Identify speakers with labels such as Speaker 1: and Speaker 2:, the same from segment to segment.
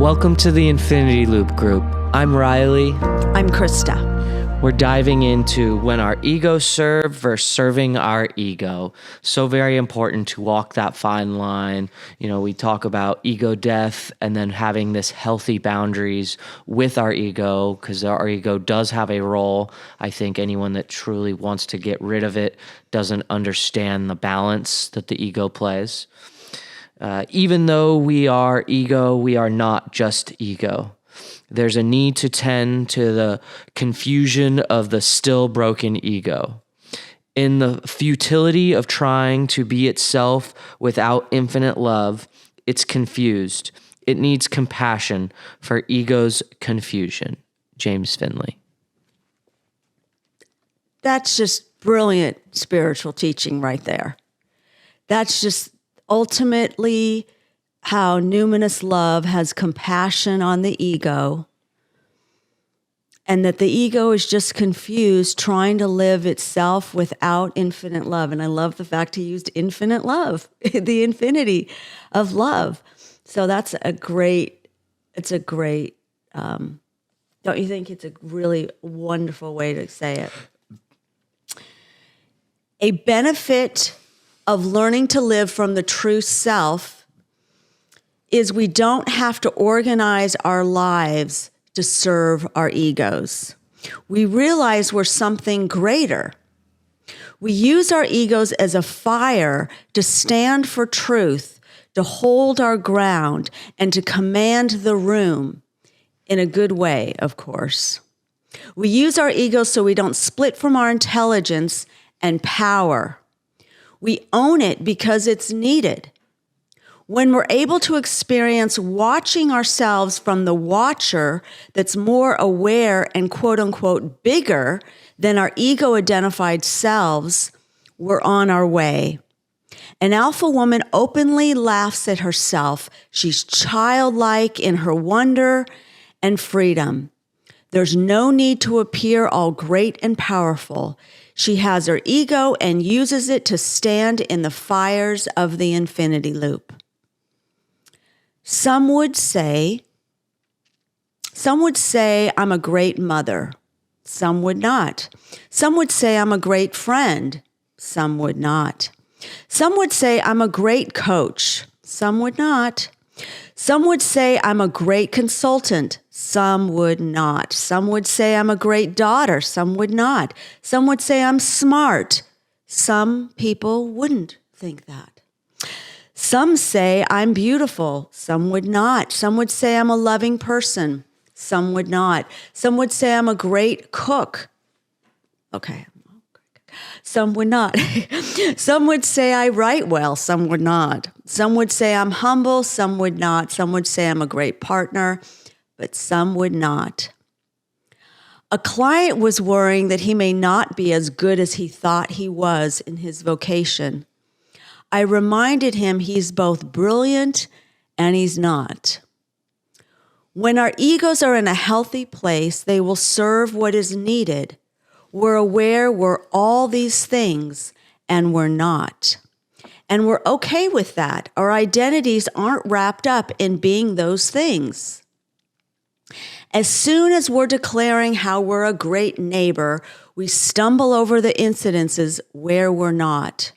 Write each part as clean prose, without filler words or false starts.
Speaker 1: Welcome to the Infinity Loop Group. I'm Riley.
Speaker 2: I'm Krista.
Speaker 1: We're diving into when our ego serve versus serving our ego. So very important to walk that fine line. You know, we talk about ego death and then having this healthy boundaries with our ego, because our ego does have a role. I think anyone that truly wants to get rid of it doesn't understand the balance that the ego plays. Even though we are ego, we are not just ego. There's a need to tend to the confusion of the still broken ego. In the futility of trying to be itself without infinite love, it's confused. It needs compassion for ego's confusion. James Finley.
Speaker 2: That's just brilliant spiritual teaching right there. That's just ultimately how numinous love has compassion on the ego, and that the ego is just confused trying to live itself without infinite love. And I love the fact he used infinite love, the infinity of love. So that's don't you think it's a really wonderful way to say it? A benefit of learning to live from the true self is we don't have to organize our lives to serve our egos. We realize we're something greater. We use our egos as a fire to stand for truth, to hold our ground, and to command the room in a good way, of course. We use our egos so we don't split from our intelligence and power. We own it because it's needed. When we're able to experience watching ourselves from the watcher that's more aware and quote unquote bigger than our ego-identified selves, we're on our way. An alpha woman openly laughs at herself. She's childlike in her wonder and freedom. There's no need to appear all great and powerful. She has her ego and uses it to stand in the fires of the infinity loop. Some would say I'm a great mother. Some would not. Some would say I'm a great friend. Some would not. Some would say I'm a great coach. Some would not. Some would say I'm a great consultant. Some would not. Some would say I'm a great daughter. Some would not. Some would say I'm smart. Some people wouldn't think that. Some say I'm beautiful. Some would not. Some would say I'm a loving person. Some would not. Some would say I'm a great cook. Okay. Some would not. Some would say I write well. Some would not. Some would say I'm humble. Some would not. Some would say I'm a great partner, but some would not. A client was worrying that he may not be as good as he thought he was in his vocation. I reminded him he's both brilliant and he's not. When our egos are in a healthy place, they will serve what is needed. We're aware we're all these things and we're not. And we're okay with that. Our identities aren't wrapped up in being those things. As soon as we're declaring how we're a great neighbor, we stumble over the incidences where we're not.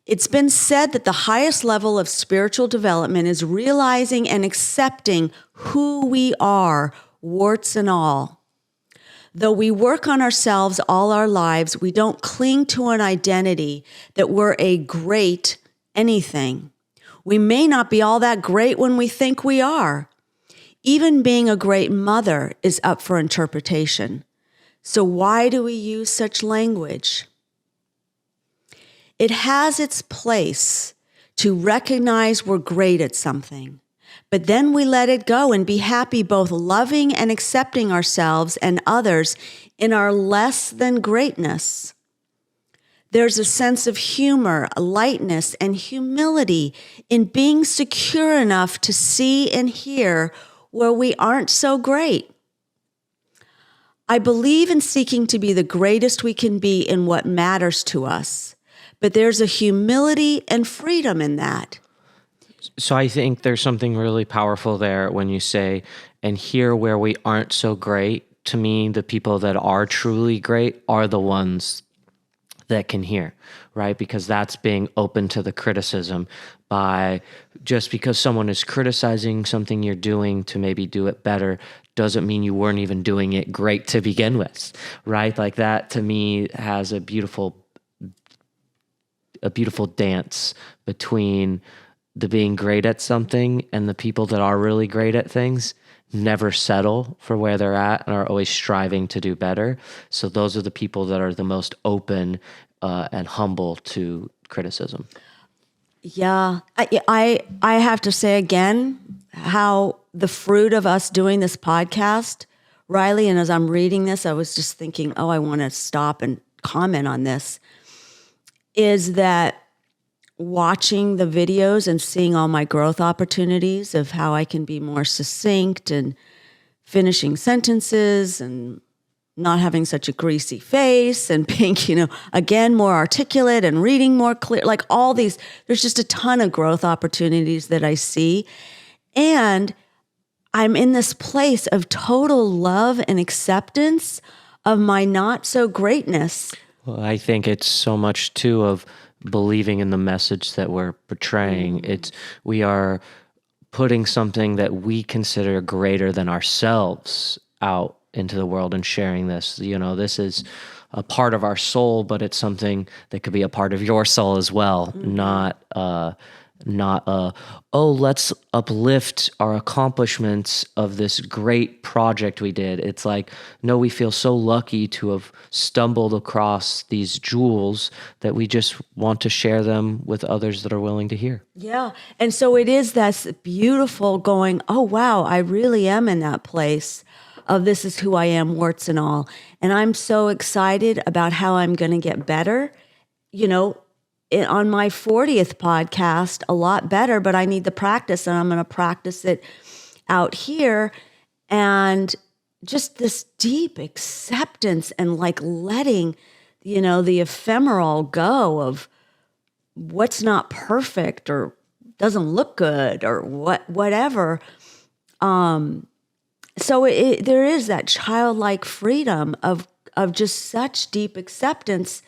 Speaker 2: It's been said that the highest level of spiritual development is realizing and accepting who we are, warts and all. Though we work on ourselves all our lives, we don't cling to an identity that we're a great anything. We may not be all that great when we think we are. Even being a great mother is up for interpretation. So why do we use such language? It has its place to recognize we're great at something, but then we let it go and be happy both loving and accepting ourselves and others in our less than greatness. There's a sense of humor, lightness, and humility in being secure enough to see and hear where we aren't so great. I believe in seeking to be the greatest we can be in what matters to us, but there's a humility and freedom in that.
Speaker 1: So I think there's something really powerful there when you say, and here where we aren't so great. To me, the people that are truly great are the ones that can hear, right? Because that's being open to the criticism. By just because someone is criticizing something you're doing to maybe do it better doesn't mean you weren't even doing it great to begin with, right? Like that to me has a beautiful dance between the being great at something and the people that are really great at things never settle for where they're at and are always striving to do better. So those are the people that are the most open and humble to criticism.
Speaker 2: Yeah. I have to say again how the fruit of us doing this podcast, Riley, and as I'm reading this, I was just thinking, oh, I want to stop and comment on this, is that watching the videos and seeing all my growth opportunities of how I can be more succinct and finishing sentences and not having such a greasy face and being, again, more articulate and reading more clear, like all these, there's just a ton of growth opportunities that I see. And I'm in this place of total love and acceptance of my not so greatness.
Speaker 1: Well, I think it's so much too of believing in the message that we're portraying. We are putting something that we consider greater than ourselves out into the world and sharing this. This is a part of our soul, but it's something that could be a part of your soul as well, not let's uplift our accomplishments of this great project we did. It's like, no, we feel so lucky to have stumbled across these jewels that we just want to share them with others that are willing to hear.
Speaker 2: Yeah. And so it is that's beautiful going, oh, wow, I really am in that place of this is who I am, warts and all. And I'm so excited about how I'm going to get better. On my 40th podcast, a lot better, but I need the practice, and I'm going to practice it out here. And just this deep acceptance and like letting, the ephemeral go of what's not perfect or doesn't look good or whatever. So there is that childlike freedom of just such deep acceptance,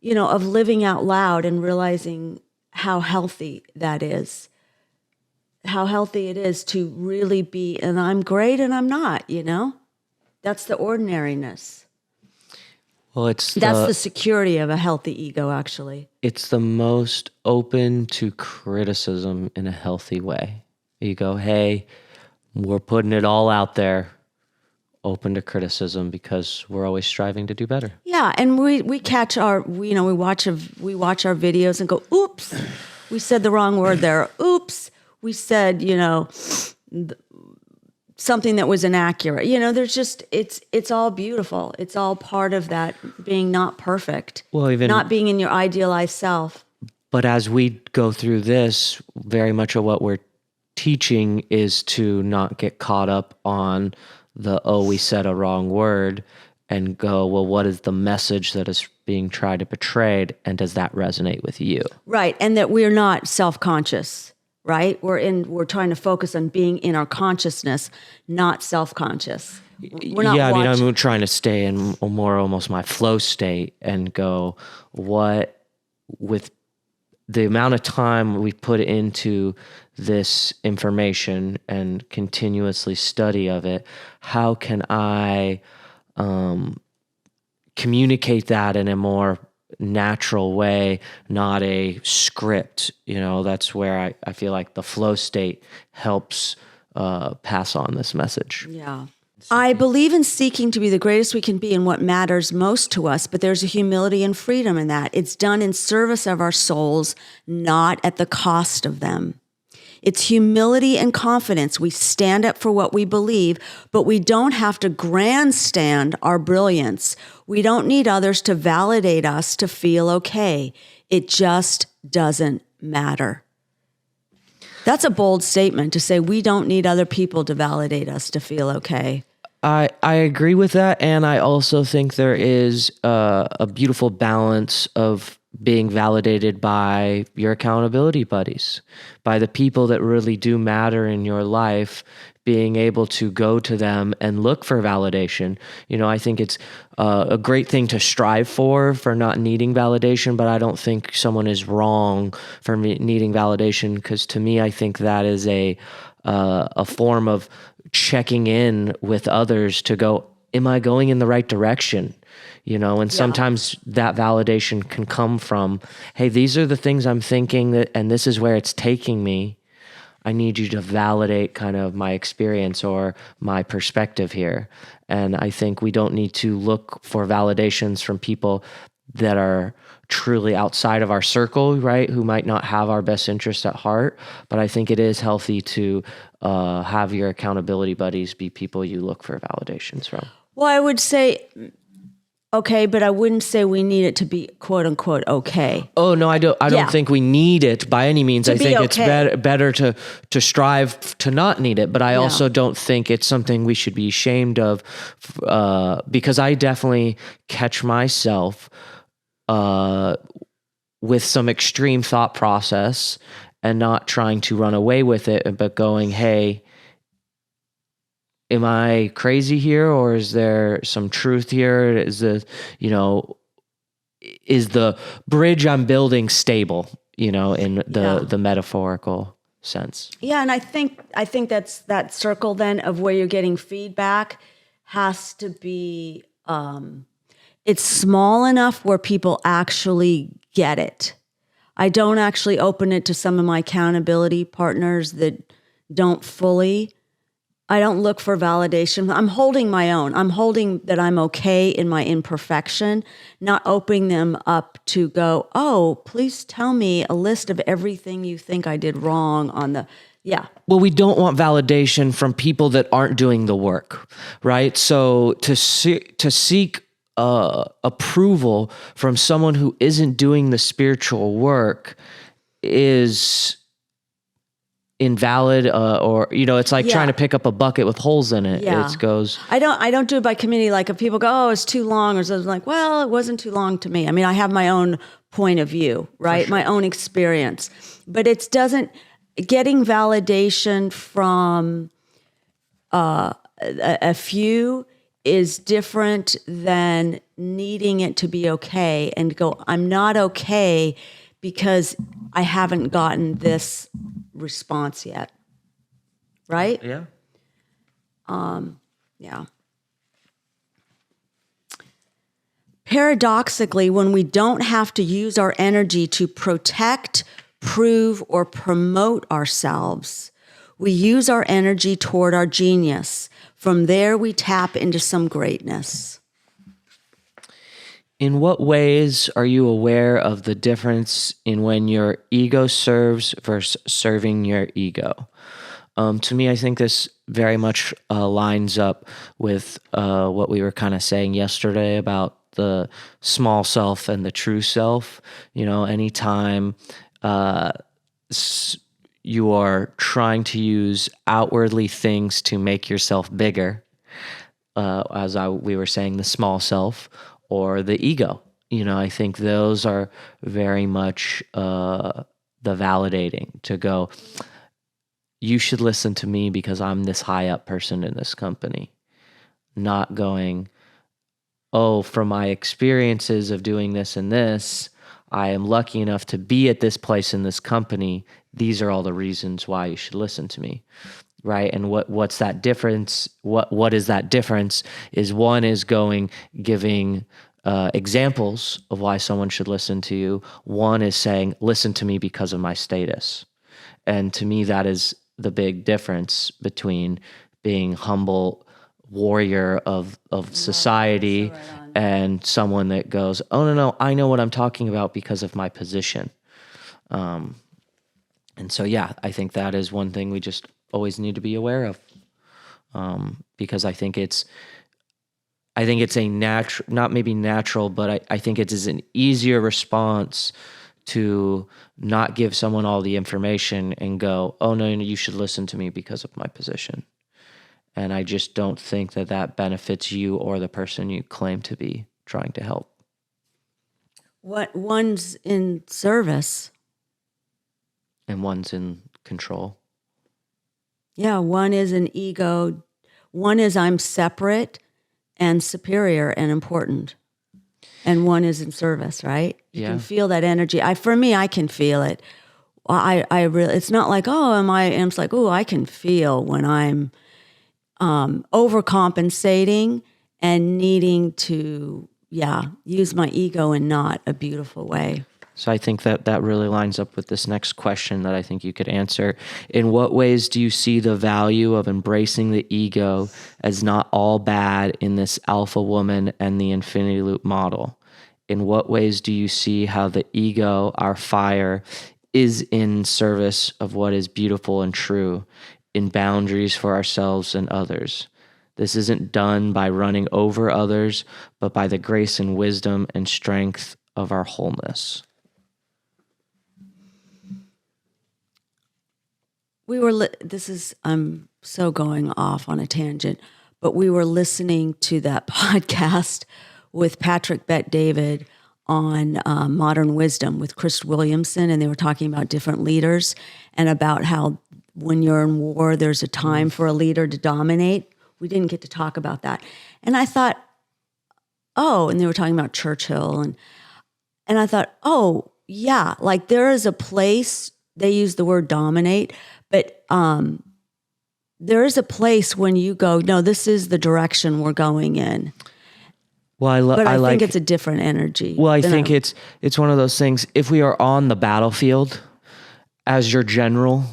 Speaker 2: of living out loud and realizing how healthy that is, how healthy it is to really be, and I'm great and I'm not, that's the ordinariness.
Speaker 1: Well,
Speaker 2: that's the security of a healthy ego, actually.
Speaker 1: It's the most open to criticism in a healthy way. You go, hey, we're putting it all out there, open to criticism because we're always striving to do better.
Speaker 2: Yeah, and we catch we watch our videos and go, oops, we said the wrong word there. Oops, we said, something that was inaccurate. There's just it's all beautiful. It's all part of that being not perfect.
Speaker 1: Well, even
Speaker 2: not being in your idealized self.
Speaker 1: But as we go through this, very much of what we're teaching is to not get caught up on we said a wrong word and go, well, what is the message that is being tried to portray, and does that resonate with you?
Speaker 2: Right, and that we're not self-conscious, right? We're trying to focus on being in our consciousness, not self-conscious.
Speaker 1: I'm trying to stay in more almost my flow state and go, what with the amount of time we put into this information and continuously study of it, how can I communicate that in a more natural way, not a script? That's where I feel like the flow state helps pass on this message.
Speaker 2: Yeah. I believe in seeking to be the greatest we can be in what matters most to us, but there's a humility and freedom in that. It's done in service of our souls, not at the cost of them. It's humility and confidence. We stand up for what we believe, but we don't have to grandstand our brilliance. We don't need others to validate us to feel okay. It just doesn't matter. That's a bold statement to say we don't need other people to validate us to feel okay.
Speaker 1: I agree with that, and I also think there is a beautiful balance of being validated by your accountability buddies, by the people that really do matter in your life, being able to go to them and look for validation. I think it's a great thing to strive for not needing validation, but I don't think someone is wrong for needing validation, because to me, I think that is a form of checking in with others to go, am I going in the right direction? And sometimes that validation can come from, hey, these are the things I'm thinking and this is where it's taking me. I need you to validate kind of my experience or my perspective here. And I think we don't need to look for validations from people that are truly outside of our circle, right? Who might not have our best interest at heart. But I think it is healthy to have your accountability buddies be people you look for validations from.
Speaker 2: Well, I would say, okay, but I wouldn't say we need it to be quote unquote okay.
Speaker 1: Oh no, I don't think we need it by any means. I think it's better to strive to not need it, but I also don't think it's something we should be ashamed of, because I definitely catch myself with some extreme thought process and not trying to run away with it, but going, hey, am I crazy here, or is there some truth here? Is the bridge I'm building stable, in the metaphorical sense?
Speaker 2: Yeah. And I think that's that circle then of where you're getting feedback has to be, it's small enough where people actually get it. I don't actually open it to some of my accountability partners that don't fully. I don't look for validation. I'm holding my own. I'm holding that I'm okay in my imperfection, not opening them up to go, oh, please tell me a list of everything you think I did wrong on the,
Speaker 1: Well, we don't want validation from people that aren't doing the work, right? So to seek approval from someone who isn't doing the spiritual work is invalid, or it's like trying to pick up a bucket with holes in it. It goes.
Speaker 2: I don't do it by committee. Like if people go, oh, it's too long, or something, like, well, it wasn't too long to me. I mean, I have my own point of view, right? Sure. My own experience, but it doesn't. Getting validation from a few is different than needing it to be okay and go, I'm not okay because I haven't gotten this response yet. Right?
Speaker 1: Yeah.
Speaker 2: Yeah. Paradoxically, when we don't have to use our energy to protect, prove, or promote ourselves, we use our energy toward our genius. From there, we tap into some greatness.
Speaker 1: In what ways are you aware of the difference in when your ego serves versus serving your ego? To me, I think this very much lines up with what we were kind of saying yesterday about the small self and the true self. Anytime you are trying to use outwardly things to make yourself bigger, we were saying, the small self or the ego. I think those are very much the validating, to go, you should listen to me because I'm this high up person in this company. Not going, oh, from my experiences of doing this and this, I am lucky enough to be at this place in this company. These are all the reasons why you should listen to me. Right. And what's that difference? What is that difference? Is one is giving examples of why someone should listen to you. One is saying, listen to me because of my status. And to me, that is the big difference between being humble warrior of society and someone that goes, oh, no, I know what I'm talking about because of my position. And so, I think that is one thing we just always need to be aware of, because I think it's a natural, not maybe natural, but I think it is an easier response to not give someone all the information and go, oh, no, you should listen to me because of my position. And I just don't think that benefits you or the person you claim to be trying to help.
Speaker 2: What one's in service.
Speaker 1: and one's in control.
Speaker 2: Yeah, one is an ego. One is I'm separate and superior and important. And one is in service, right? You can feel that energy. For me, I can feel it. I really, it's not like, oh, am I? And it's like, oh, I can feel when I'm overcompensating and needing to, use my ego in not a beautiful way.
Speaker 1: So I think that really lines up with this next question that I think you could answer. In what ways do you see the value of embracing the ego as not all bad in this alpha woman and the infinity loop model? In what ways do you see how the ego, our fire, is in service of what is beautiful and true, in boundaries for ourselves and others? This isn't done by running over others, but by the grace and wisdom and strength of our wholeness.
Speaker 2: I'm so going off on a tangent, but we were listening to that podcast with Patrick Bet-David on Modern Wisdom with Chris Williamson, and they were talking about different leaders and about how when you're in war, there's a time for a leader to dominate. We didn't get to talk about that. And I thought, and they were talking about Churchill, and I thought, yeah, like there is a place, they use the word dominate, but there is a place when you go, no, this is the direction we're going in.
Speaker 1: Well,
Speaker 2: I think it's a different energy.
Speaker 1: Well, I think it's one of those things. If we are on the battlefield as your general,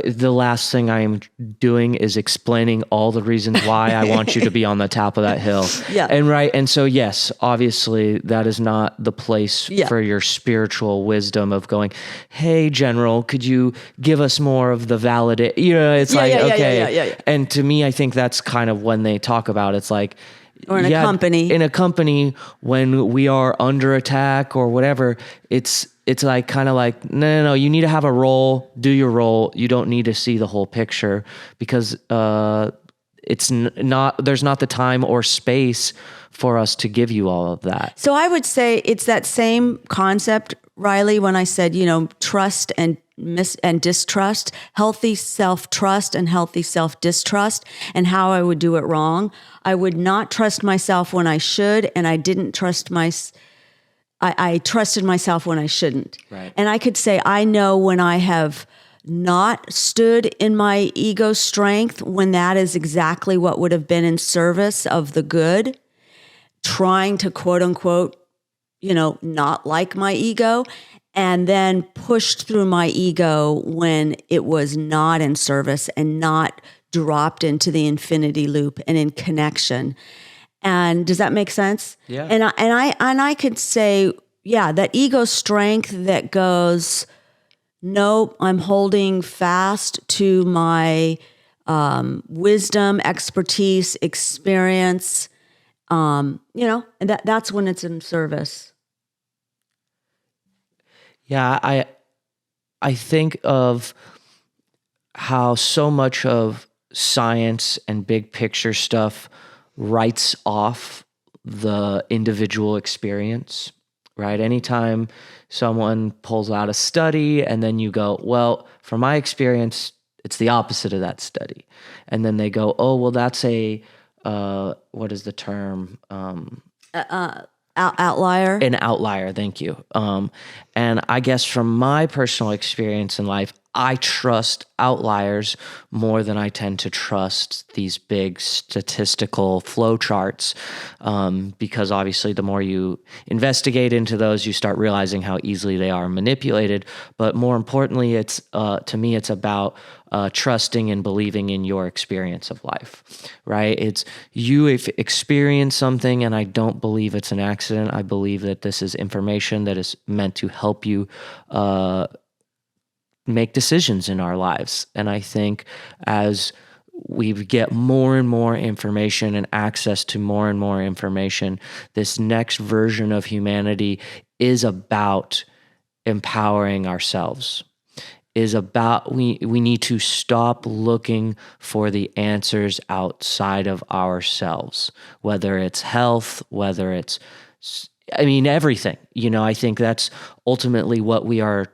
Speaker 1: the last thing I am doing is explaining all the reasons why I want you to be on the top of that hill.
Speaker 2: Yeah.
Speaker 1: And so, yes, obviously that is not the place for your spiritual wisdom of going, hey, general, could you give us more of the validate? Okay. And to me, I think that's kind of when they talk about, it's like,
Speaker 2: or in a company.
Speaker 1: In a company, when we are under attack or whatever, it's like kind of like, no, you need to have a role, do your role. You don't need to see the whole picture because there's not the time or space for us to give you all of that.
Speaker 2: So I would say it's that same concept, Riley, when I said, trust and distrust, healthy self-trust and healthy self-distrust, and how I would do it wrong. I would not trust myself when I should, and I didn't trust I trusted myself when I shouldn't.
Speaker 1: Right.
Speaker 2: And I could say, I know when I have not stood in my ego strength, when that is exactly what would have been in service of the good, trying to quote unquote, not like my ego, and then pushed through my ego when it was not in service and not dropped into the infinity loop and in connection. And does that make sense?
Speaker 1: Yeah.
Speaker 2: And I could say, that ego strength that goes, nope, I'm holding fast to my wisdom, expertise, experience, and that's when it's in service.
Speaker 1: Yeah, I think of how so much of science and big picture stuff writes off the individual experience, right? Anytime someone pulls out a study and then you go, well, from my experience, it's the opposite of that study. And then they go, oh, well, that's what is the term?
Speaker 2: Outlier?
Speaker 1: An outlier, thank you. And I guess from my personal experience in life, I trust outliers more than I tend to trust these big statistical flow charts, because obviously the more you investigate into those, you start realizing how easily they are manipulated. But more importantly, it's to me, it's about trusting and believing in your experience of life, right? It's you experience something, and I don't believe it's an accident. I believe that this is information that is meant to help you make decisions in our lives. And I think as we get more and more information and access to more and more information, this next version of humanity is about empowering ourselves, is about we need to stop looking for the answers outside of ourselves, whether it's health, whether it's I mean, everything. I think that's ultimately what we are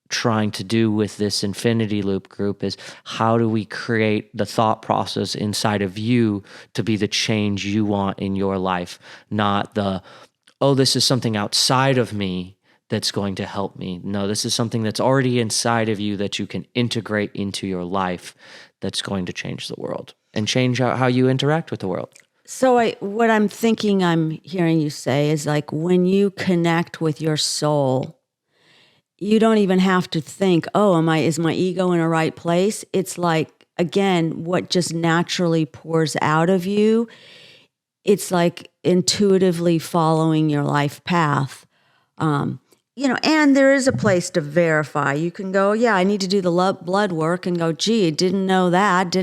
Speaker 1: trying to do with this Infinity Loop group is how do we create the thought process inside of you to be the change you want in your life, not this is something outside of me that's going to help me. No, this is something that's already inside of you that you can integrate into your life that's going to change the world and change how you interact with the world.
Speaker 2: So what I'm thinking I'm hearing you say is like when you connect with your soul, you don't even have to think, is my ego in a right place? It's like, again, what just naturally pours out of you. It's like intuitively following your life path. And there is a place to verify. You can go, I need to do the blood work and go, gee, didn't know that.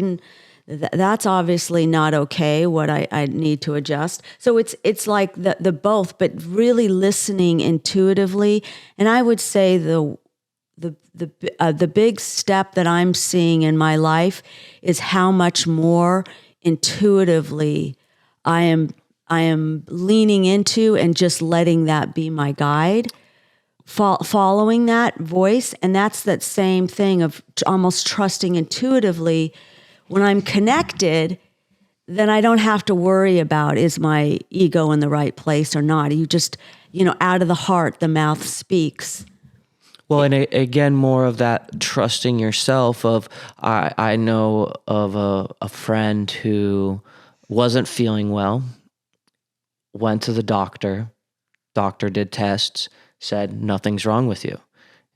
Speaker 2: That's obviously not okay, what I need to adjust. So it's like the both, but really listening intuitively. And I would say the big step that I'm seeing in my life is how much more intuitively I am leaning into and just letting that be my guide, following that voice. And that's that same thing of almost trusting intuitively. When I'm connected, then I don't have to worry about is my ego in the right place or not. You just, out of the heart, the mouth speaks.
Speaker 1: Well, and again, more of that trusting yourself of, I know of a friend who wasn't feeling well, went to the doctor did tests, said, nothing's wrong with you.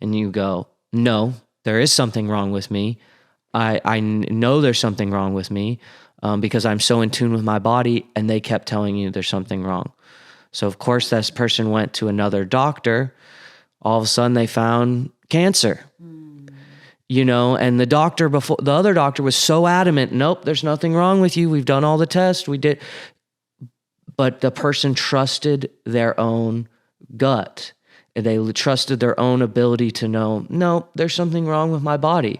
Speaker 1: And you go, no, there is something wrong with me. I know there's something wrong with me because I'm so in tune with my body, and they kept telling you there's something wrong. So of course this person went to another doctor. All of a sudden they found cancer, and the other doctor was so adamant, nope, there's nothing wrong with you. We've done all the tests. We did. But the person trusted their own gut. They trusted their own ability to know, no, there's something wrong with my body.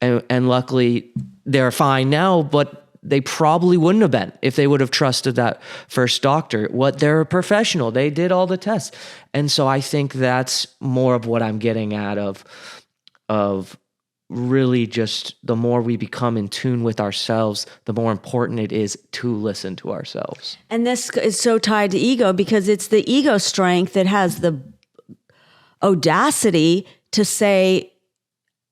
Speaker 1: And luckily, they're fine now, but they probably wouldn't have been if they would have trusted that first doctor. They're a professional. They did all the tests. And so I think that's more of what I'm getting at of really just the more we become in tune with ourselves, the more important it is to listen to ourselves.
Speaker 2: And this is so tied to ego because it's the ego strength that has the audacity to say,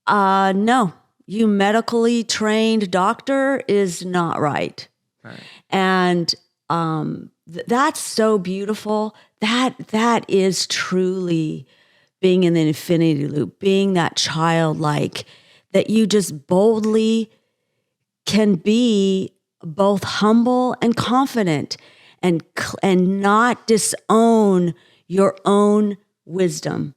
Speaker 2: no. You medically trained doctor is not right. And that's so beautiful. That is truly being in the infinity loop, being that childlike, that you just boldly can be both humble and confident and not disown your own wisdom.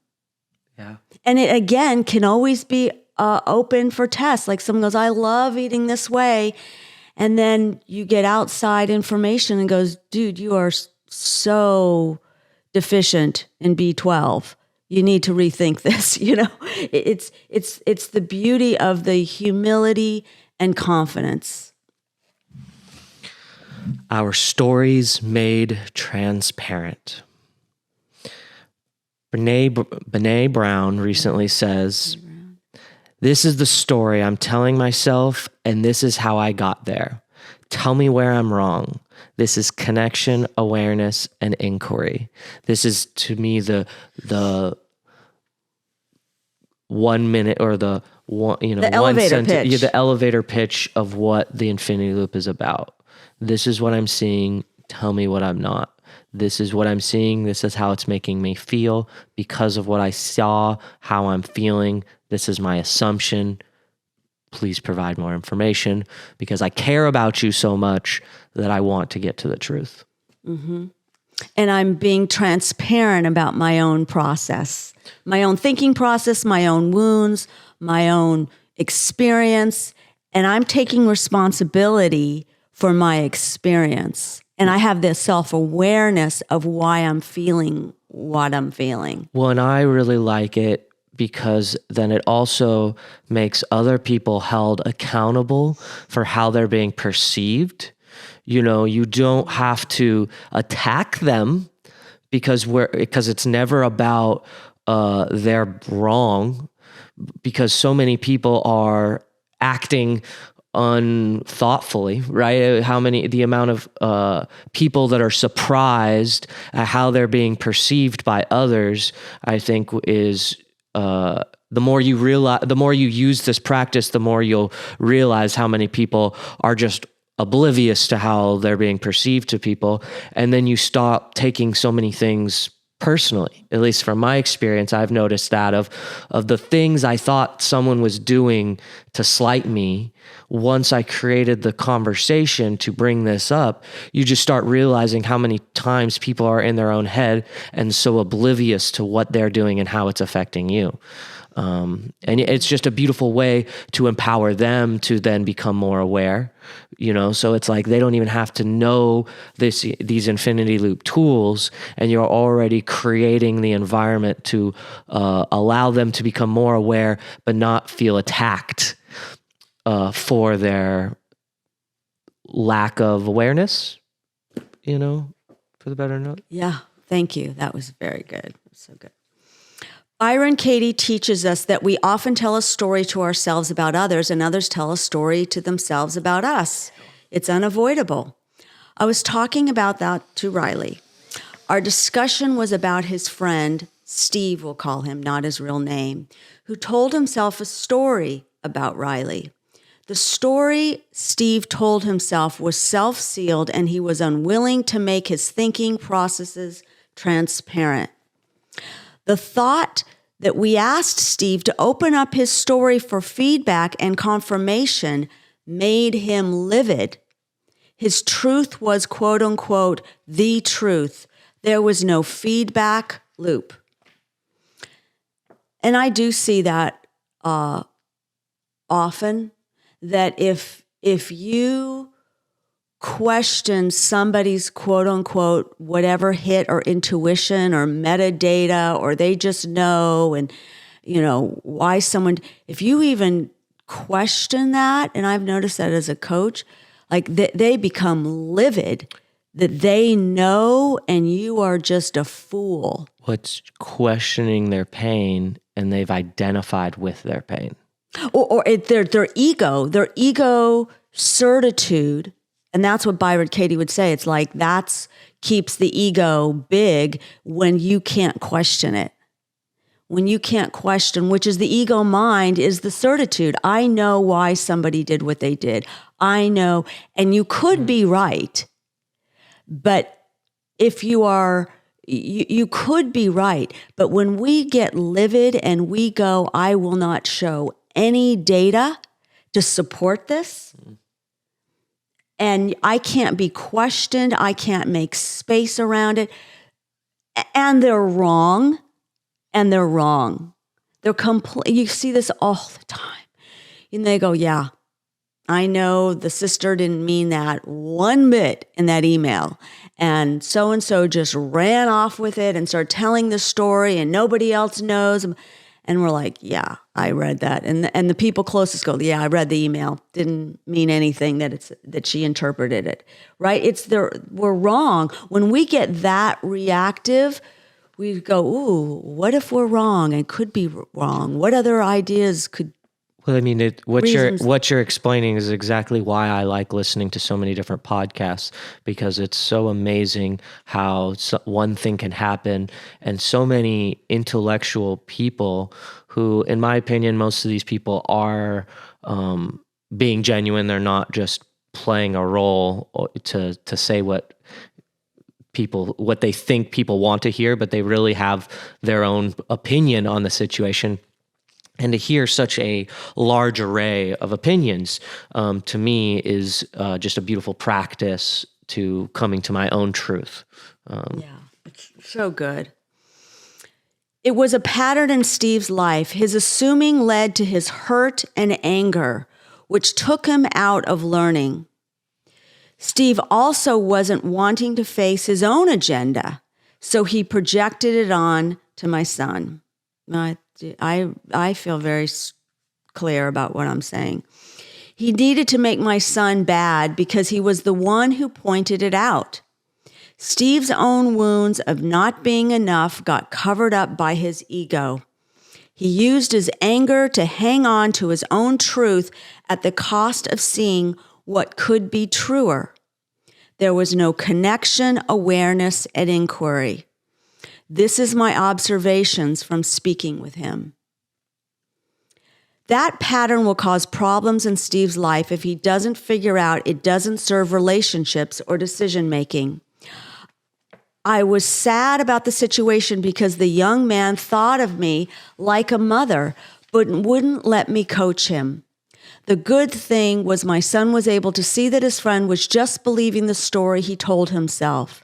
Speaker 1: Yeah.
Speaker 2: And it, again, can always be open for tests. Like someone goes, I love eating this way. And then you get outside information and goes, dude, you are so deficient in B12. You need to rethink this. It's the beauty of the humility and confidence.
Speaker 1: Our stories made transparent. Brene Brown recently says, this is the story I'm telling myself, and this is how I got there. Tell me where I'm wrong. This is connection, awareness, and inquiry. This is, to me, the 1 minute or the one,
Speaker 2: the
Speaker 1: one
Speaker 2: elevator
Speaker 1: sentence,
Speaker 2: pitch.
Speaker 1: the elevator pitch of what the infinity loop is about. This is what I'm seeing. Tell me what I'm not. This is what I'm seeing. This is how it's making me feel because of what I saw, how I'm feeling. This is my assumption. Please provide more information because I care about you so much that I want to get to the truth.
Speaker 2: Mm-hmm. And I'm being transparent about my own process, my own thinking process, my own wounds, my own experience. And I'm taking responsibility for my experience. And I have this self-awareness of why I'm feeling what I'm feeling.
Speaker 1: Well, and I really like it because then it also makes other people held accountable for how they're being perceived. You don't have to attack them, because it's never about they're wrong, because so many people are acting unthoughtfully, right? The amount of people that are surprised at how they're being perceived by others, I think is the more you use this practice, the more you'll realize how many people are just oblivious to how they're being perceived to people. And then you stop taking so many things personally. At least from my experience, I've noticed that of the things I thought someone was doing to slight me, once I created the conversation to bring this up, you just start realizing how many times people are in their own head and so oblivious to what they're doing and how it's affecting you. And it's just a beautiful way to empower them to then become more aware, so it's like they don't even have to know these infinity loop tools, and you're already creating the environment to allow them to become more aware, but not feel attacked for their lack of awareness, for the better note.
Speaker 2: Yeah, thank you. That was very good. So good. Byron Katie teaches us that we often tell a story to ourselves about others, and others tell a story to themselves about us. It's unavoidable. I was talking about that to Riley. Our discussion was about his friend, Steve, we'll call him, not his real name, who told himself a story about Riley. The story Steve told himself was self-sealed, and he was unwilling to make his thinking processes transparent. The thought that we asked Steve to open up his story for feedback and confirmation made him livid. His truth was, quote unquote, the truth. There was no feedback loop. And I do see that often, that if you question somebody's quote unquote whatever hit or intuition or metadata, or they just know, and why someone, if you even question that, and I've noticed that as a coach, like they become livid that they know and you are just a fool.
Speaker 1: What's questioning their pain, and they've identified with their pain,
Speaker 2: or their ego certitude. And that's what Byron Katie would say. It's like that's keeps the ego big when you can't question it. When you can't question, which is the ego mind, is the certitude. I know why somebody did what they did. I know, and you could be right. But if you are, you could be right. But when we get livid and we go, I will not show any data to support this, and I can't be questioned. I can't make space around it. And they're wrong. They're complete. You see this all the time. And they go, yeah, I know the sister didn't mean that one bit in that email. And so just ran off with it and started telling the story, and nobody else knows. And we're like, yeah, I read that. And the people closest go, yeah, I read the email. Didn't mean anything that she interpreted it, right? We're wrong. When we get that reactive, we go, ooh, what if we're wrong and could be wrong? What other ideas could...
Speaker 1: Well, I mean, what you're explaining is exactly why I like listening to so many different podcasts, because it's so amazing how one thing can happen, and so many intellectual people who, in my opinion, most of these people are being genuine. They're not just playing a role to say what they think people want to hear, but they really have their own opinion on the situation. And to hear such a large array of opinions, to me, is just a beautiful practice to coming to my own truth.
Speaker 2: Yeah, it's so good. It was a pattern in Steve's life. His assuming led to his hurt and anger, which took him out of learning. Steve also wasn't wanting to face his own agenda, so he projected it on to my son. I feel very clear about what I'm saying. He needed to make my son bad because he was the one who pointed it out. Steve's own wounds of not being enough got covered up by his ego. He used his anger to hang on to his own truth at the cost of seeing what could be truer. There was no connection, awareness, and inquiry. This is my observations from speaking with him. That pattern will cause problems in Steve's life if he doesn't figure out it doesn't serve relationships or decision-making. I was sad about the situation because the young man thought of me like a mother, but wouldn't let me coach him. The good thing was my son was able to see that his friend was just believing the story he told himself.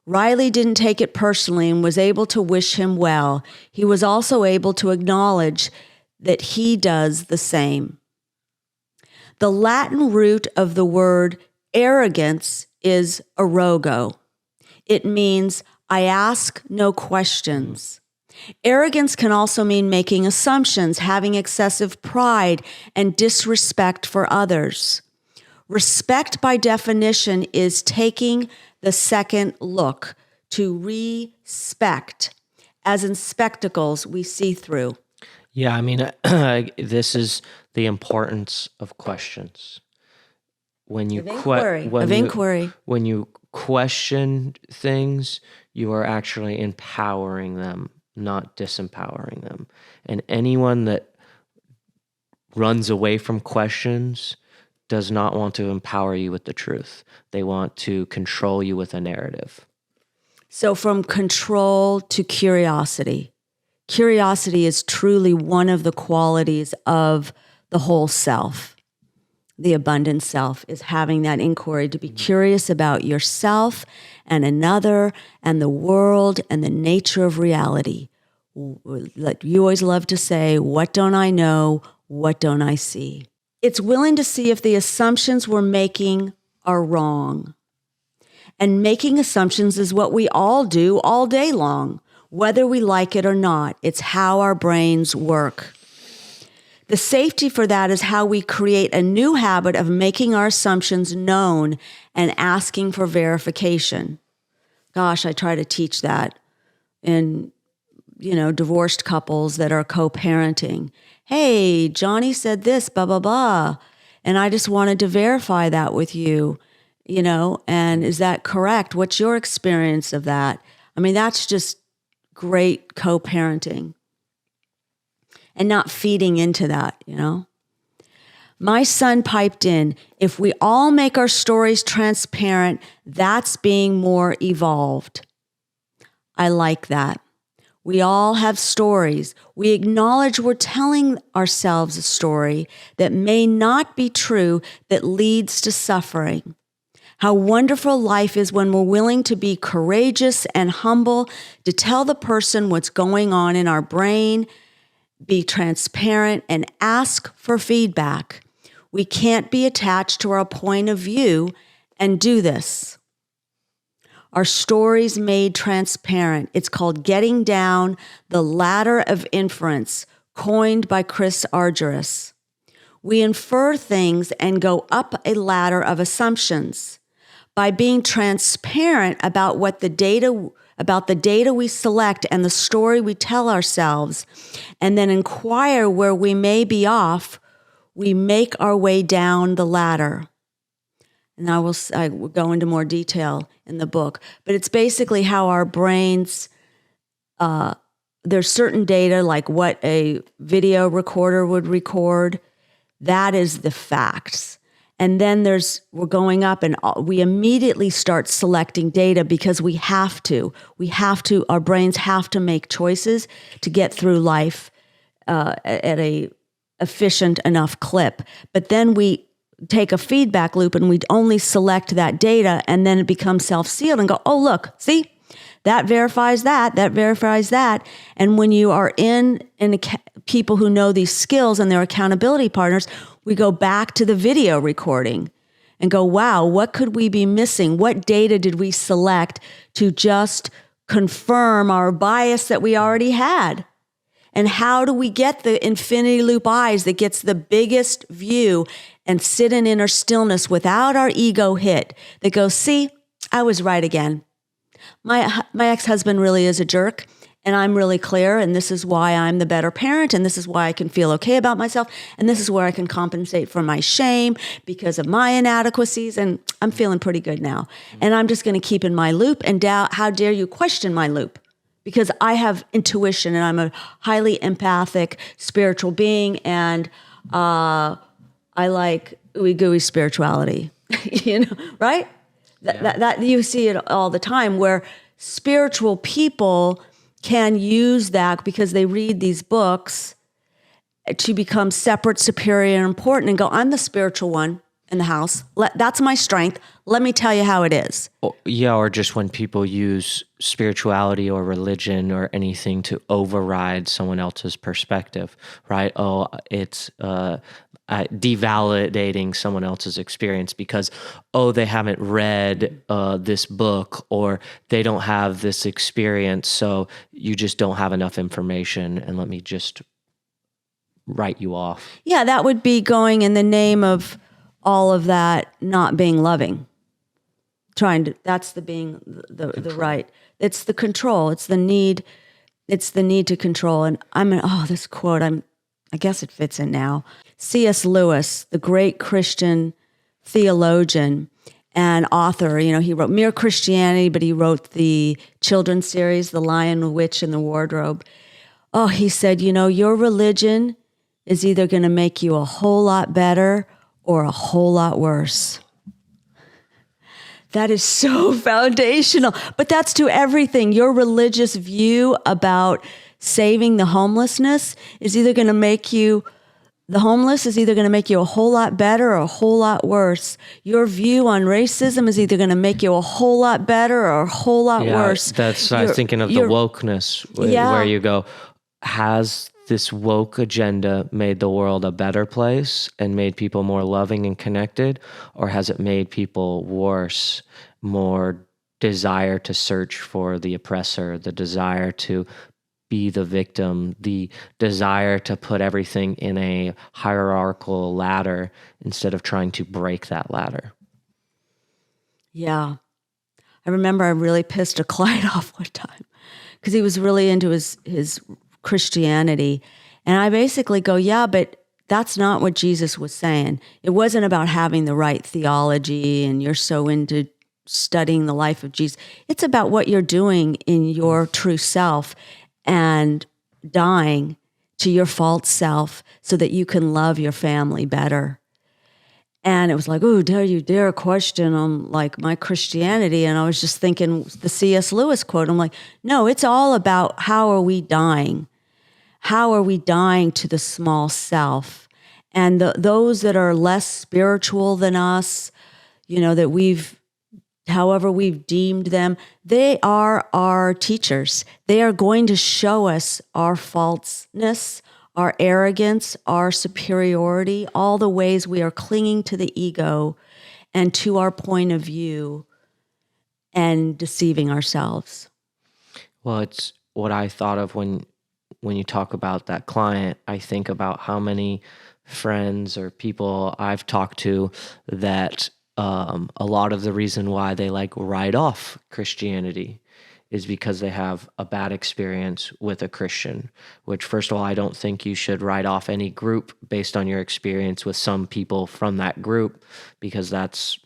Speaker 2: Riley didn't take it personally and was able to wish him well. He was also able to acknowledge that he does the same. The Latin root of the word arrogance is arrogo. It means I ask no questions. Arrogance can also mean making assumptions, having excessive pride, and disrespect for others. Respect, by definition, is taking the second look, to respect, as in spectacles we see through.
Speaker 1: Yeah, I mean, this is the importance of questions. When you
Speaker 2: inquiry.
Speaker 1: When you question things, you are actually empowering them, not disempowering them. And anyone that runs away from questions does not want to empower you with the truth. They want to control you with a narrative.
Speaker 2: So from control to curiosity. Curiosity is truly one of the qualities of the whole self. The abundant self is having that inquiry, to be curious about yourself and another and the world and the nature of reality. Like you always love to say, what don't I know? What don't I see? It's willing to see if the assumptions we're making are wrong. And making assumptions is what we all do all day long, whether we like it or not. It's how our brains work. The safety for that is how we create a new habit of making our assumptions known and asking for verification. Gosh, I try to teach that in, divorced couples that are co-parenting. Hey, Johnny said this, blah, blah, blah. And I just wanted to verify that with you, and is that correct? What's your experience of that? I mean, that's just great co-parenting. And not feeding into that, My son piped in, if we all make our stories transparent, that's being more evolved. I like that. We all have stories. We acknowledge we're telling ourselves a story that may not be true, that leads to suffering. How wonderful life is when we're willing to be courageous and humble, to tell the person what's going on in our brain, be transparent, and ask for feedback. We can't be attached to our point of view and do this. Our stories made transparent. It's called Getting Down the Ladder of Inference, coined by Chris Argyris. We infer things and go up a ladder of assumptions. By being transparent about the data we select and the story we tell ourselves, and then inquire where we may be off, we make our way down the ladder. And I will go into more detail in the book, but it's basically how our brains, there's certain data like what a video recorder would record. That is the facts. And then we're going up and we immediately start selecting data because we have to, our brains have to make choices to get through life at a efficient enough clip. But then we take a feedback loop and we only select that data, and then it becomes self-sealed and go, oh, look, see, that verifies that verifies that. And when you are in people who know these skills and they're accountability partners, we go back to the video recording and go, wow, what could we be missing? What data did we select to just confirm our bias that we already had? And how do we get the infinity loop eyes that gets the biggest view and sit in inner stillness without our ego hit that goes, see, I was right again. My ex-husband really is a jerk, and I'm really clear, and this is why I'm the better parent, and this is why I can feel okay about myself, and this is where I can compensate for my shame because of my inadequacies, and I'm feeling pretty good now. And I'm just going to keep in my loop, and how dare you question my loop? Because I have intuition, and I'm a highly empathic spiritual being, and I like ooey gooey spirituality, right? That you see it all the time where spiritual people can use that because they read these books to become separate, superior, and important and go, I'm the spiritual one in the house. That's my strength. Let me tell you how it is.
Speaker 1: Yeah, or just when people use spirituality or religion or anything to override someone else's perspective, right? Oh, it's devalidating someone else's experience because, they haven't read this book or they don't have this experience, so you just don't have enough information, and let me just write you off.
Speaker 2: Yeah, that would be going in the name of all of that not being loving. That's the being the right. It's the control. It's the need to control. And this quote, I guess it fits in now. C.S. Lewis, the great Christian theologian and author, he wrote Mere Christianity, but he wrote the children's series, The Lion, the Witch, and the Wardrobe. Oh, he said, your religion is either going to make you a whole lot better or a whole lot worse. That is so foundational. But that's to everything. Your religious view about saving the homelessness is either going to make you, the homeless is either going to make you a whole lot better or a whole lot worse. Your view on racism is either going to make you a whole lot better or a whole lot worse.
Speaker 1: I was thinking of the wokeness, where you go, has this woke agenda made the world a better place and made people more loving and connected, or has it made people worse, more desire to search for the oppressor, the desire to be the victim, the desire to put everything in a hierarchical ladder instead of trying to break that ladder?
Speaker 2: Yeah. I remember I really pissed a client off one time because he was really into his Christianity. And I basically go, yeah, but that's not what Jesus was saying. It wasn't about having the right theology and you're so into studying the life of Jesus. It's about what you're doing in your true self and dying to your false self so that you can love your family better. And it was like, oh, dare you dare question on like my Christianity. And I was just thinking the C.S. Lewis quote. I'm like, no, it's all about how are we dying? How are we dying to the small self? And those that are less spiritual than us, that however we've deemed them, they are our teachers. They are going to show us our falseness, our arrogance, our superiority, all the ways we are clinging to the ego and to our point of view and deceiving ourselves.
Speaker 1: Well, it's what I thought of when you talk about that client. I think about how many friends or people I've talked to that a lot of the reason why they write off Christianity is because they have a bad experience with a Christian, which first of all, I don't think you should write off any group based on your experience with some people from that group, because that's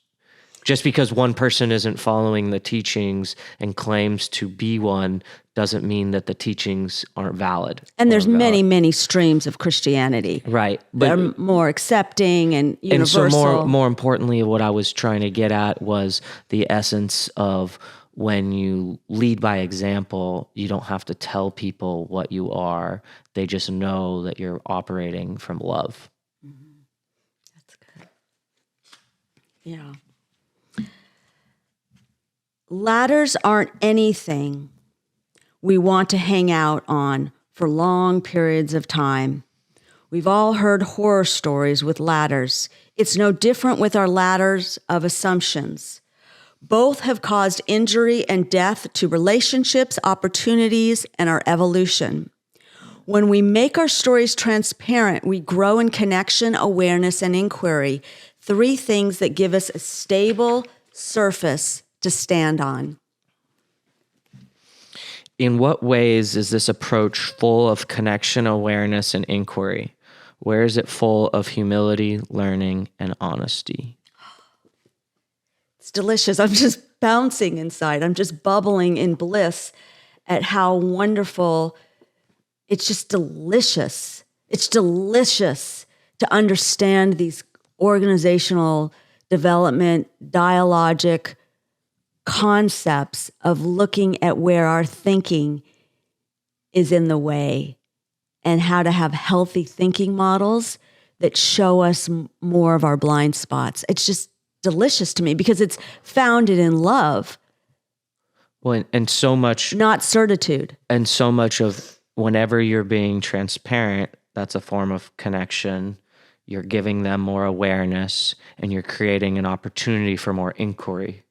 Speaker 1: just because one person isn't following the teachings and claims to be one doesn't mean that the teachings aren't valid.
Speaker 2: And there's many, many streams of Christianity.
Speaker 1: Right.
Speaker 2: They're more accepting and universal.
Speaker 1: And so more importantly, what I was trying to get at was the essence of when you lead by example, you don't have to tell people what you are. They just know that you're operating from love.
Speaker 2: Mm-hmm. That's good. Yeah. Ladders aren't anything we want to hang out on for long periods of time. We've all heard horror stories with ladders. It's no different with our ladders of assumptions. Both have caused injury and death to relationships, opportunities, and our evolution. When we make our stories transparent, we grow in connection, awareness, and inquiry, 3 things that give us a stable surface to stand on.
Speaker 1: in what ways is this approach full of connection, awareness, and inquiry? Where is it full of humility, learning, and honesty?
Speaker 2: It's delicious. I'm just bouncing inside. I'm just bubbling in bliss at how wonderful. It's just delicious. It's delicious to understand these organizational development, dialogic concepts of looking at where our thinking is in the way and how to have healthy thinking models that show us more of our blind spots. It's just delicious to me because it's founded in love.
Speaker 1: Well, and so much,
Speaker 2: not certitude.
Speaker 1: And so much of whenever you're being transparent, that's a form of connection. You're giving them more awareness and you're creating an opportunity for more inquiry,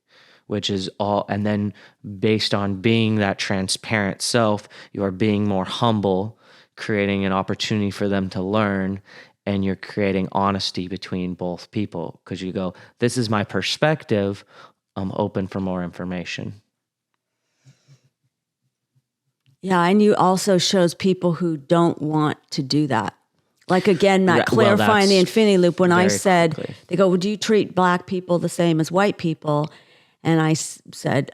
Speaker 1: which is all. And then based on being that transparent self, you are being more humble, creating an opportunity for them to learn, and you're creating honesty between both people because you go, this is my perspective. I'm open for more information.
Speaker 2: Yeah, and you also shows people who don't want to do that. Like, again, not clarifying the infinity loop. When I said, quickly. They go, well, do you treat Black people the same as white people? And I said,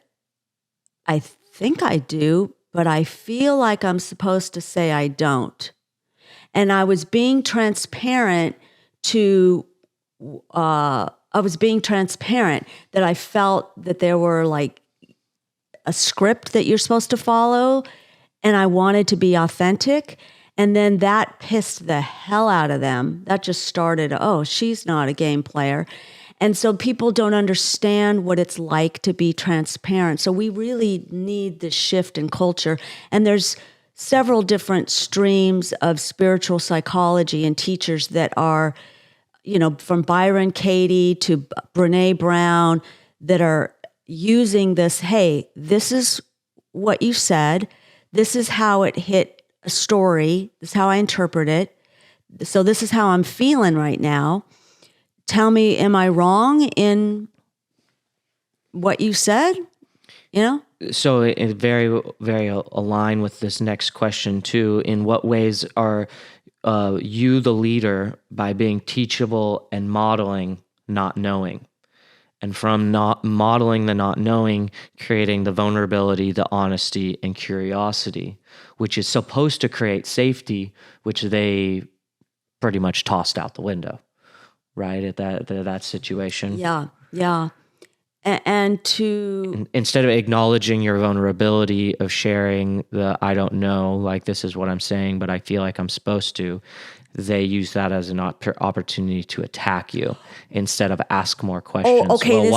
Speaker 2: I think I do, but I feel like I'm supposed to say I don't. And I was being transparent that I felt that there were like a script that you're supposed to follow, and I wanted to be authentic. And then that pissed the hell out of them. That just started, oh, she's not a game player. And so people don't understand what it's like to be transparent. So we really need this shift in culture. And there's several different streams of spiritual psychology and teachers that are, from Byron Katie to Brene Brown, that are using this, hey, this is what you said. This is how it hit a story. This is how I interpret it. So this is how I'm feeling right now. Tell me, am I wrong in what you said?
Speaker 1: So it very, very aligned with this next question too. In what ways are you the leader by being teachable and modeling not knowing? And from not modeling the not knowing, creating the vulnerability, the honesty, and curiosity, which is supposed to create safety, which they pretty much tossed out the window, right? At that situation.
Speaker 2: Yeah. And
Speaker 1: instead of acknowledging your vulnerability of sharing the I don't know, like this is what I'm saying, but I feel like I'm supposed to, they use that as an opportunity to attack you instead of ask more questions.
Speaker 2: Oh, okay.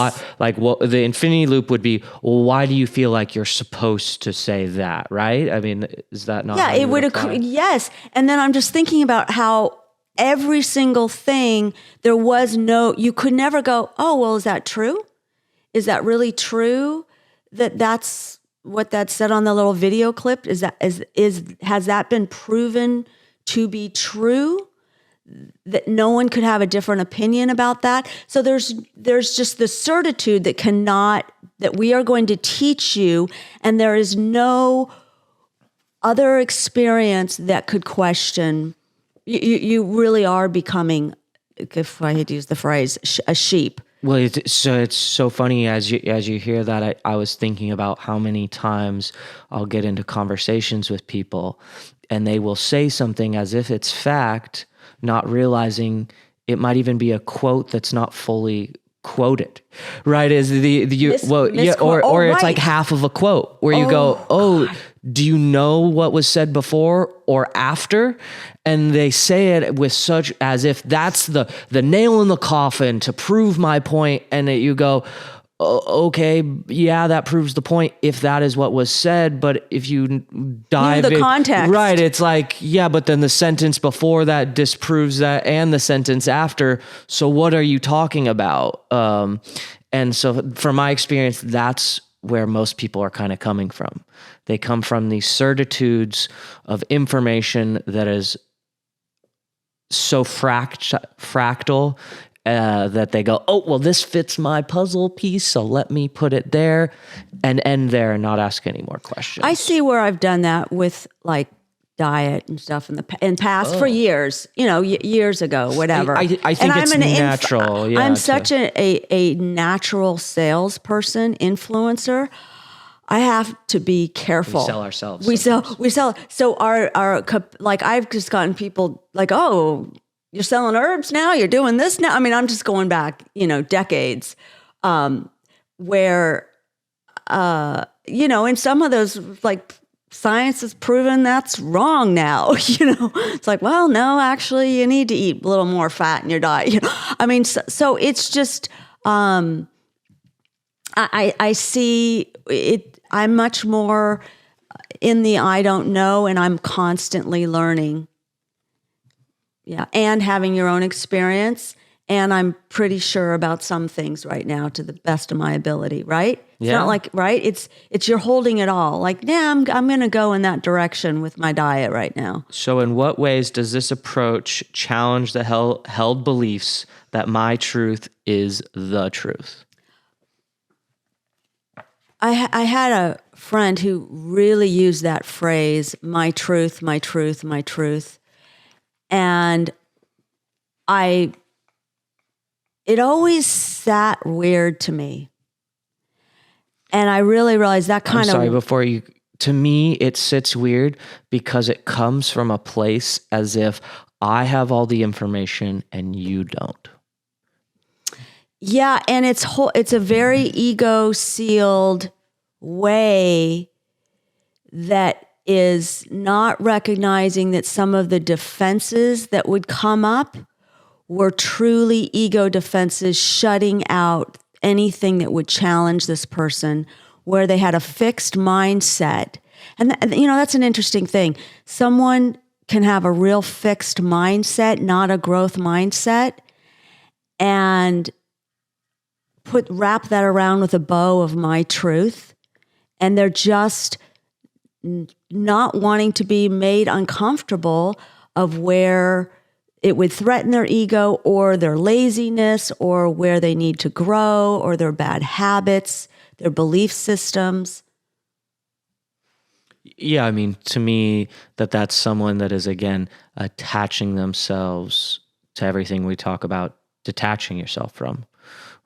Speaker 1: The infinity loop would be, well, why do you feel like you're supposed to say that, right? I mean, is that not?
Speaker 2: Yeah, it would. Yes. And then I'm just thinking about how every single thing, you could never go, oh, well, is that true? Is that really true? That's what that said on the little video clip? Has that been proven to be true? That no one could have a different opinion about that? So there's just the certitude that we are going to teach you, and there is no other experience that could question. You really are becoming, if I had used the phrase, a sheep.
Speaker 1: Well, it's so funny as you hear that. I was thinking about how many times I'll get into conversations with people, and they will say something as if it's fact, not realizing it might even be a quote that's not fully quoted, right? Is or it's like half of a quote where you go, oh, God. Do you know what was said before or after? And they say it with such as if that's the nail in the coffin to prove my point. And you go, okay, yeah, that proves the point if that is what was said. But if you dive
Speaker 2: in the context,
Speaker 1: right, it's like, yeah, but then the sentence before that disproves that and the sentence after. So what are you talking about? And so from my experience, that's where most people are kind of coming from. They come from these certitudes of information that is so fractal that they go, oh, well, this fits my puzzle piece, so let me put it there and end there and not ask any more questions.
Speaker 2: I see where I've done that with like diet and stuff in past for years, years ago, whatever.
Speaker 1: I think
Speaker 2: and
Speaker 1: it's natural.
Speaker 2: I'm such a natural salesperson, influencer. I have to be careful.
Speaker 1: We sell ourselves.
Speaker 2: We sell. So like I've just gotten people like, oh, you're selling herbs now? You're doing this now? I mean, I'm just going back, decades, where, in some of those, like, science has proven that's wrong now. It's like, well, no, actually, you need to eat a little more fat in your diet. I mean, so it's just, I see it. I'm much more in the I don't know, and I'm constantly learning. Yeah, and having your own experience. And I'm pretty sure about some things right now to the best of my ability, right? It's not like, right? It's you're holding it all. Like, yeah, I'm going to go in that direction with my diet right now.
Speaker 1: So in what ways does this approach challenge the held beliefs that my truth is the truth?
Speaker 2: I had a friend who really used that phrase, my truth, my truth, my truth. And it always sat weird to me. And I really realized that kind
Speaker 1: to me, it sits weird because it comes from a place as if I have all the information and you don't.
Speaker 2: Yeah, and it's a very ego-sealed way that is not recognizing that some of the defenses that would come up were truly ego defenses, shutting out anything that would challenge this person, where they had a fixed mindset. And that's an interesting thing. Someone can have a real fixed mindset, not a growth mindset, and wrap that around with a bow of my truth. And they're just not wanting to be made uncomfortable of where it would threaten their ego or their laziness or where they need to grow or their bad habits, their belief systems.
Speaker 1: Yeah, I mean, to me, that's someone that is, again, attaching themselves to everything we talk about, detaching yourself from,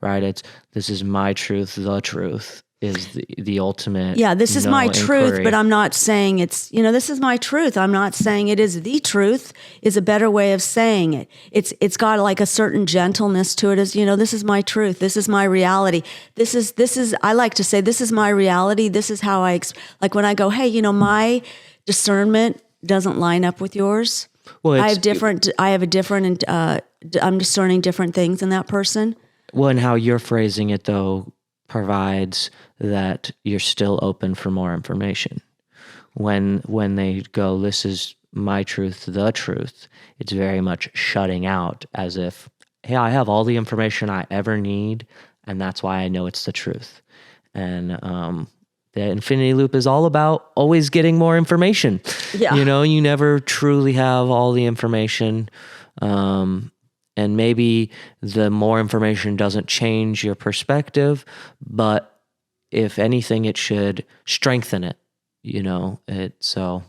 Speaker 1: right? This is my truth, the truth is the ultimate.
Speaker 2: Yeah, this is my
Speaker 1: inquiry.
Speaker 2: truth, but I'm not saying it's, this is my truth. I'm not saying it is the truth is a better way of saying it. It's got like a certain gentleness to it as, this is my truth. This is my reality. This is, I like to say, this is my reality. This is how like when I go, hey, my discernment doesn't line up with yours. Well, I'm discerning different things in that person.
Speaker 1: Well, and how you're phrasing it though provides that you're still open for more information. When they go, this is my truth, the truth, it's very much shutting out as if, hey, I have all the information I ever need, and that's why I know it's the truth. And the infinity loop is all about always getting more information.
Speaker 2: Yeah.
Speaker 1: You never truly have all the information. And maybe the more information doesn't change your perspective, but if anything, it should strengthen it, So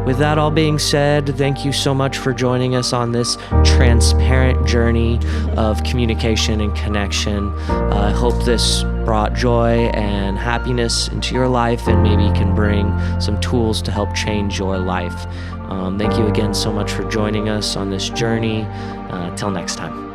Speaker 1: with that all being said, thank you so much for joining us on this transparent journey of communication and connection. I hope this brought joy and happiness into your life and maybe can bring some tools to help change your life. Thank you again so much for joining us on this journey. Till next time.